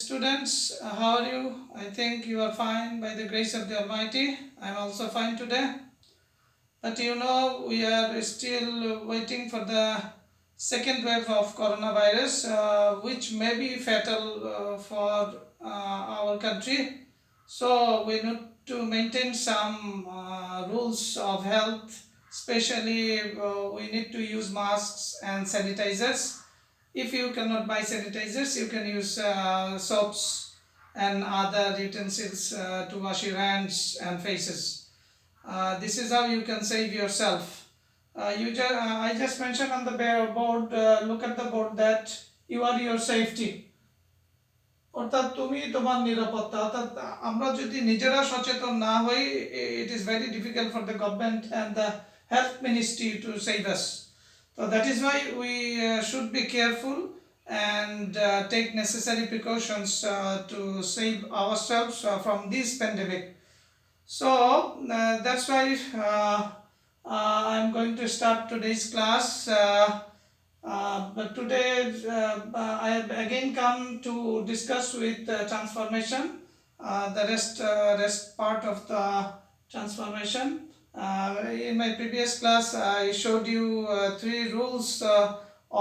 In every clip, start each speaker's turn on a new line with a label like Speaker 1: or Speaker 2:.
Speaker 1: Students, how are you? I think you are fine by the grace of the Almighty. I'm also fine today. But we are still waiting for the second wave of coronavirus, which may be fatal for our country. So we need to maintain some rules of health. Especially, we need to use masks and sanitizers. If you cannot buy sanitizers, you can use soaps and other utensils to wash your hands and faces. This is how you can save yourself. I just mentioned on the board, look at the board that you are your safety. অর্থাৎ তুমি তোমার নিরাপত্তা অর্থাৎ আমরা যদি নিজেরা সচেতন না হই, it is very difficult for the government and the health ministry to save us. So that is why we should be careful and take necessary precautions to save ourselves from this pandemic. So that's why I'm going to start today's class. But today I have again come to discuss with transformation, the rest part of the transformation. In my previous class, I showed you three rules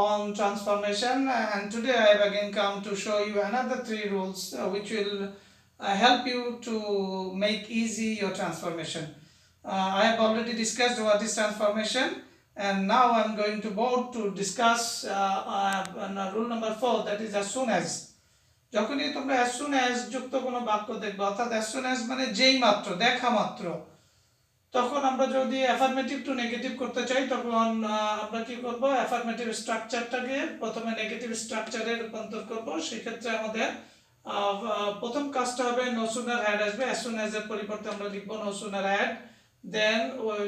Speaker 1: on transformation, and today I have again come to show you another three rules which will help you to make easy your transformation. I have already discussed what is transformation, and now I'm going to board to discuss rule number 4, that is as soon as. যখনই তোমরা as soon as যুক্ত কোনো বাক্য দেখবে, অর্থাৎ as soon as মানে যেই মাত্র, দেখা মাত্র, তখন আমরা যদি অ্যাফার্মেটিভ টু নেগেটিভ করতে চাই, তখন আমরা কি করব, অ্যাফার্মেটিভ স্ট্রাকচারটাকে প্রথমে নেগেটিভ স্ট্রাকচারে রূপান্তর করব। সেক্ষেত্রে আমাদের প্রথম কাজটা হবে নো সুনার হ্যাড আসবে, as soon as এর পরিবর্তে আমরা লিখব নো সুনার হ্যাড। দেন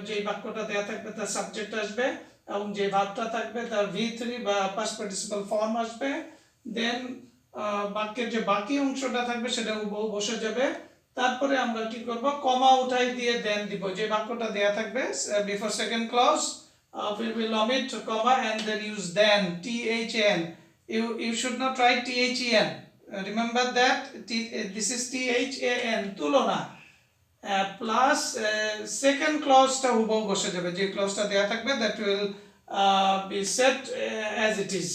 Speaker 1: যে বাক্যটা দেয়া থাকবে তার সাবজেক্ট আসবে এবং যে ভার্বটা থাকবে তার V3 বা পাস্ট পার্টিসিপাল ফর্ম আসবে। দেন বাক্যের যে বাকি অংশটা থাকবে সেটা হুবহু বসে যাবে। তারপরে আমরা কি করব, কমা উঠাই দিয়ে দেন দিব। যে বাক্যটা দেয়া থাকবে before second clause we will omit comma and then use then, THAN. You should not write THEN. Remember that this is THAN, তুলনা। প্লাস সেকেন্ড ক্লজটা হুবহু বসে যাবে, যে ক্লজটা দেয়া থাকবে that will be set as it is.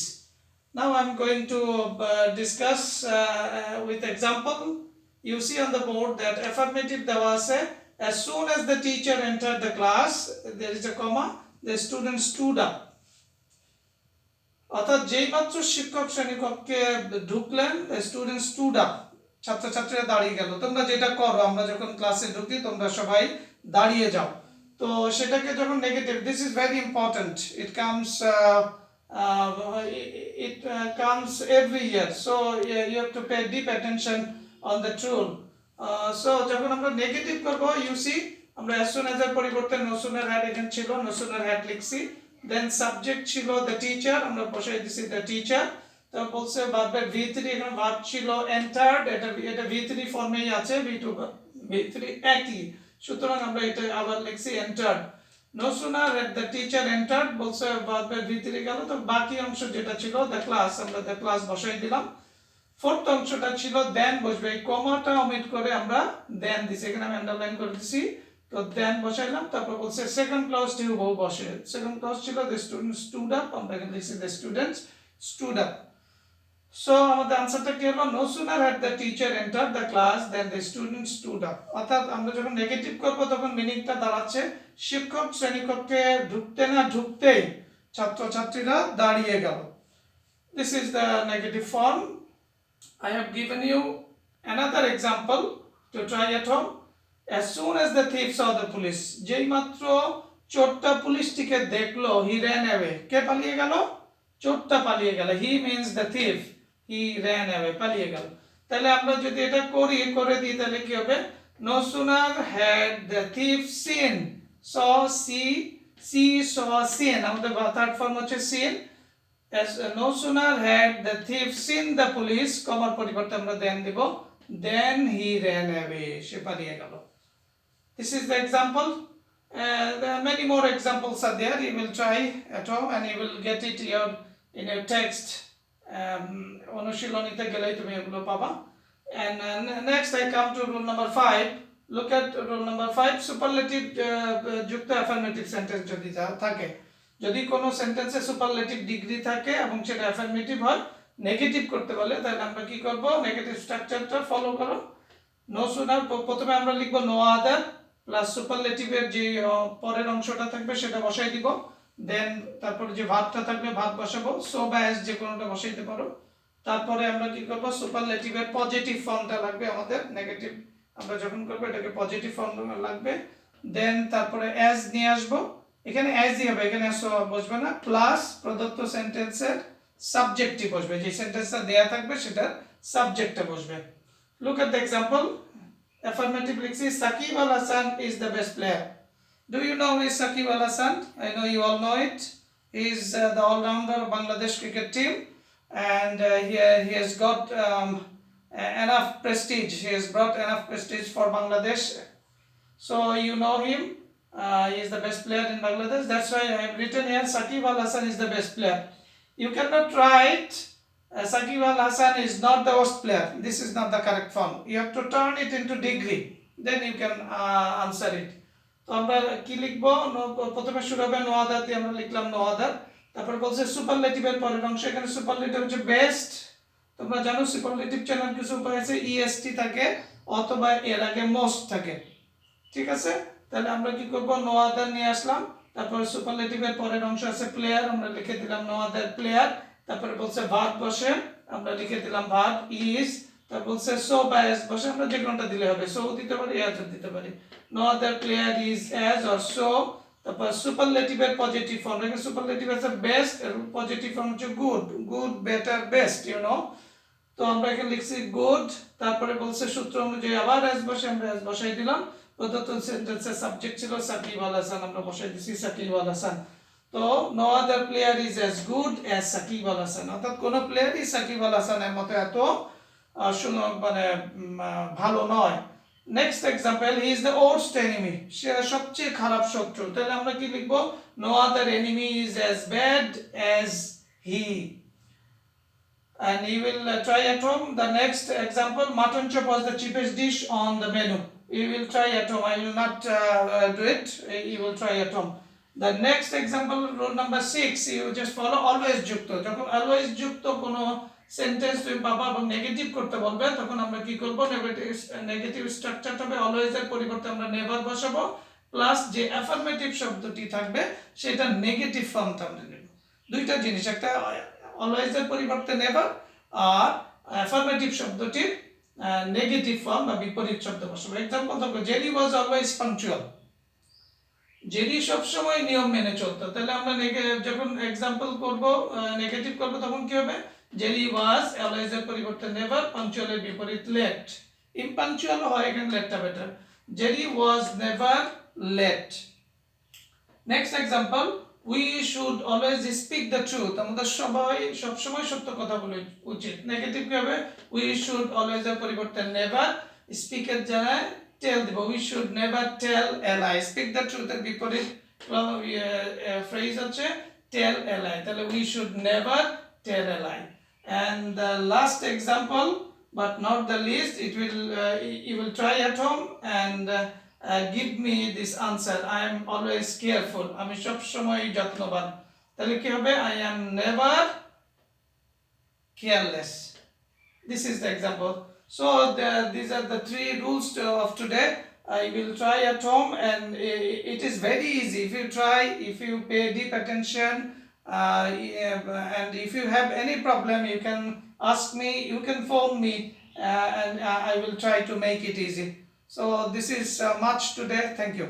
Speaker 1: Now I'm going to discuss with example. You see on the board that affirmative দেওয়া আছে, as soon as the teacher entered the class, there is a comma, the student stood up. অর্থাৎ যেই মাত্র শিক্ষক শ্রেণীকক্ষে ঢুকলেন, the student stood up, ছাত্রছাত্রীরা দাঁড়িয়ে গেল। তোমরা যেটা করো, আমরা যখন ক্লাসে ঢুকি তোমরা সবাই দাঁড়িয়ে যাও। তো সেটাকে যখন negative, this is very important, it comes every year, so you have to pay deep attention on the rule. So যখন আমরা নেগেটিভ করব, ইউ সি আমরা as soon as এর পরিবর্তে no sooner had এখানে ছিল, no sooner had লিখছি। দেন subject ছিল the teacher, আমরা বসাই দিছি the teacher। তো বলছে ভার্বের V3, এখানে ভার্ব ছিল entered, এটা V3 ফর্মেই আছে, V3 একই, সুতরাং আমরা এটা আবার লিখছি entered। no sooner had the teacher entered বলছে ভার্বের V3 গেল, তো বাকি অংশ যেটা ছিল the class, আমরা the class বসাই দিলাম। ফোর্থ অংশটা ছিল দেন বসবে, এই কমাটা ওমিট করে আমরা দেন দিছি, এখানে আমি আন্ডারলাইন করে দিছি। তো দেন বসাইলাম, তারপর বলছে সেকেন্ড ক্লজটি হুবহু বসে। সেকেন্ড ক্লজ ছিল the student stood up, আমরা এখানে লিখছি the students stood up. So আমাদের আনসারটা কি হলো, no sooner had the teacher entered the class then the student stood up। অর্থাৎ আমরা যখন নেগেটিভ করব তখন মিনিংটা দাঁড়াচ্ছে শিক্ষক শ্রেণীকক্ষে ঢুকতে না ঢুকতেই ছাত্রছাত্রীরা দাঁড়িয়ে গেল। This is the negative form. I have given you another example to try at home. As soon as the thief saw the police, যেই মাত্র চোরটা পুলিশটিকে দেখলো, he ran away. কে পালিয়ে গেল? চোরটা পালিয়ে গেল। He means the thief. He ran away, পালিয়ে গেল। তাহলে আমরা যদি এটা করে দিই তাহলে কি হবে, no sooner had the thief seen, saw saw seen, আমাদের থার্ড ফর্ম হচ্ছে seen। As no sooner had the thief seen the police, কমার পরিবর্তে আমরা দেন দিব, then he ran away, সে পালিয়ে গেল। This is the example. There are many more examples are there. You will try at home and you will get it in your text অনুশীলনীতে গেলেই তুমি এগুলো পাবা। And next I come to rule number 5. Look at rule number 5. Superlative যুক্ত affirmative sentence যদি থাকে, যদি কোনো সেন্টেন্সে সুপারলেটিভ ডিগ্রি থাকে এবং সেটা অ্যাফার্মেটিভ হয়, নেগেটিভ করতে বলে, তাহলে আমরা কি করব? নেগেটিভ স্ট্রাকচারটা ফলো করো। নো সুনার প্রথমে আমরা লিখবো নো আদার প্লাস সুপারলেটিভের যে পরের অংশটা থাকবে সেটা বসাই দিব, দেন তারপরে যে ভার্বটা থাকবে ভার্ব বসাবো, সো বা অ্যাজ যে কোনোটা বসাইতে পারো। তারপরে আমরা কি করব? সুপারলেটিভের পজিটিভ ফর্মটা লাগবে আমাদের, নেগেটিভ আমরা যখন করবো এটাকে পজিটিভ ফর্ম লাগবে। দেন তারপরে অ্যাজ নিয়ে আসবো, এখানে অ্যাজই হবে, এখানে সো বসবে না, প্লাস প্রদত্ত সেন্টেন্সের সাবজেক্টই বসবে, যে সেন্টেন্সটা দেয়া থাকবে সেটার সাবজেক্টটা বসবে। Look at the example. Affirmative লিখছি, Shakib Al Hasan is the best player. Do you know who is Sakib Al Hasan? I know you all know it. He is the all-rounder of Bangladesh cricket team, and he has got enough prestige. He has brought enough prestige for Bangladesh. So you know him. He is the best player in Bangladesh. That's why I have written here Sakib Al Hasan is the best player. You cannot write Sakib Al Hasan is not the worst player. This is not the correct form. You have to turn it into degree. Then you can answer it. তো আমরা কি লিখবো? প্রথমে শুরু হবে no other দিয়ে, আমরা লিখলাম নো আদার। তারপর বলছে সুপারলেটিভের পরের অংশ, এখানে সুপারলেটিভ হচ্ছে বেস্ট। তোমরা জানো সুপারলেটিভ চেনার কিছু উপায় আছে, ইএসটি থাকে অথবা এর আগে মোস্ট থাকে, ঠিক আছে? তাহলে আমরা কি করব? নো আদার নিয়ে আসলাম, তারপর সুপারলেটিভের পরের অংশ আছে প্লেয়ার, আমরা লিখে দিলাম নো আদার প্লেয়ার। তারপরে বলছে ভার্ব বসে, আমরা লিখে দিলাম ভার্ব ইজ। তারপর বলছে সো বা অ্যাজ বসে, আমরা যে কোনটা দিলে হবে, সো দিতে পারি অ্যাজ দিতে পারি। No other player is as or so. তারপর সুপারলেটিভের পজিটিভ ফর্ম, এখানে সুপারলেটিভ আছে বেস্ট, এর পজিটিভ ফর্ম হচ্ছে good, good better best, you know. তো আমরা এখানে লিখছি গুড, তারপরে বলছে সূত্র অনুযায়ী আবার অ্যাজ বসে, আমরা অ্যাজ বসাই দিলাম। প্রদত্ত সেন্টেন্সের সাবজেক্ট ছিল সাকিব আল হাসান, আমরা বসাই দিছি সাকিব আল হাসান। তো no other player is as good as Shakib Al Hasan, অর্থাৎ কোনো প্লেয়ারই সাকিব আল হাসানের মতো এত মানে ভালো নয়। Next example, he is the worst enemy, সে সবচেয়ে খারাপ শত্রু। তাহলে আমরা কি লিখবো? No other enemy is as bad as he. And you will try at home. The next example, mutton chop was the cheapest dish on the menu. You will try at home. I will not do it. You will try at home. The next example, rule number 6, you just follow always যুক্ত। যখন always যুক্ত কোনো sentence তুমি পাবা এবং negative করতে বলবে, তখন আমরা কি করব? নেগেটিভ স্ট্রাকচারটা হবে অলওয়েজ এর পরিবর্তে আমরা নেভার বসাবো, প্লাস যে অ্যাফার্মেটিভ শব্দটি থাকবে সেটা নেগেটিভ ফর্মটা আমরা নেব। দুইটা জিনিস, একটা অলওয়েজ এর পরিবর্তে নেভার, আর অ্যাফার্মেটিভ শব্দটির নেগেটিভ ফর্ম বা বিপরীত শব্দ বসাবো। এক্সাম্পল দেখো, Jerry was always punctual, Jerry সবসময় নিয়ম মেনে চলতো। তাহলে আমরা যখন এক্সাম্পল করব নেগেটিভ করব তখন কি হবে? জেরি ওয়াজ অলওয়েজ এর পরিবর্তে নেভার, পাংচুয়াল এর বিপরীত লেট। ইমপাংচুয়াল হয়, এখানে লেটটা better. Jerry was never late. Next example, we should always speak the truth, আমাদের সবসময় সত্য কথা বলা উচিত। নেগেটিভ কি হবে? উই শুড অলওয়েজ এর পরিবর্তে নেভার, স্পিক এর জায়গায় টেল দিব, we should never tell a lie. Speak the truth এর বিপরীত ফ্রেজ হচ্ছে টেল এ লাই, তাহলে we should never tell a lie. And the last example, but not the least, you will try at home and give me this answer. I am always careful, আমি সব সময় যত্নবান। তাহলে কি হবে? I am never careless. This is the example. So these are the 3 rules of today. I will try at home, and it is very easy if you try, if you pay deep attention, and if you have any problem you can ask me, you can phone me, and I will try to make it easy. So this is much today. Thank you.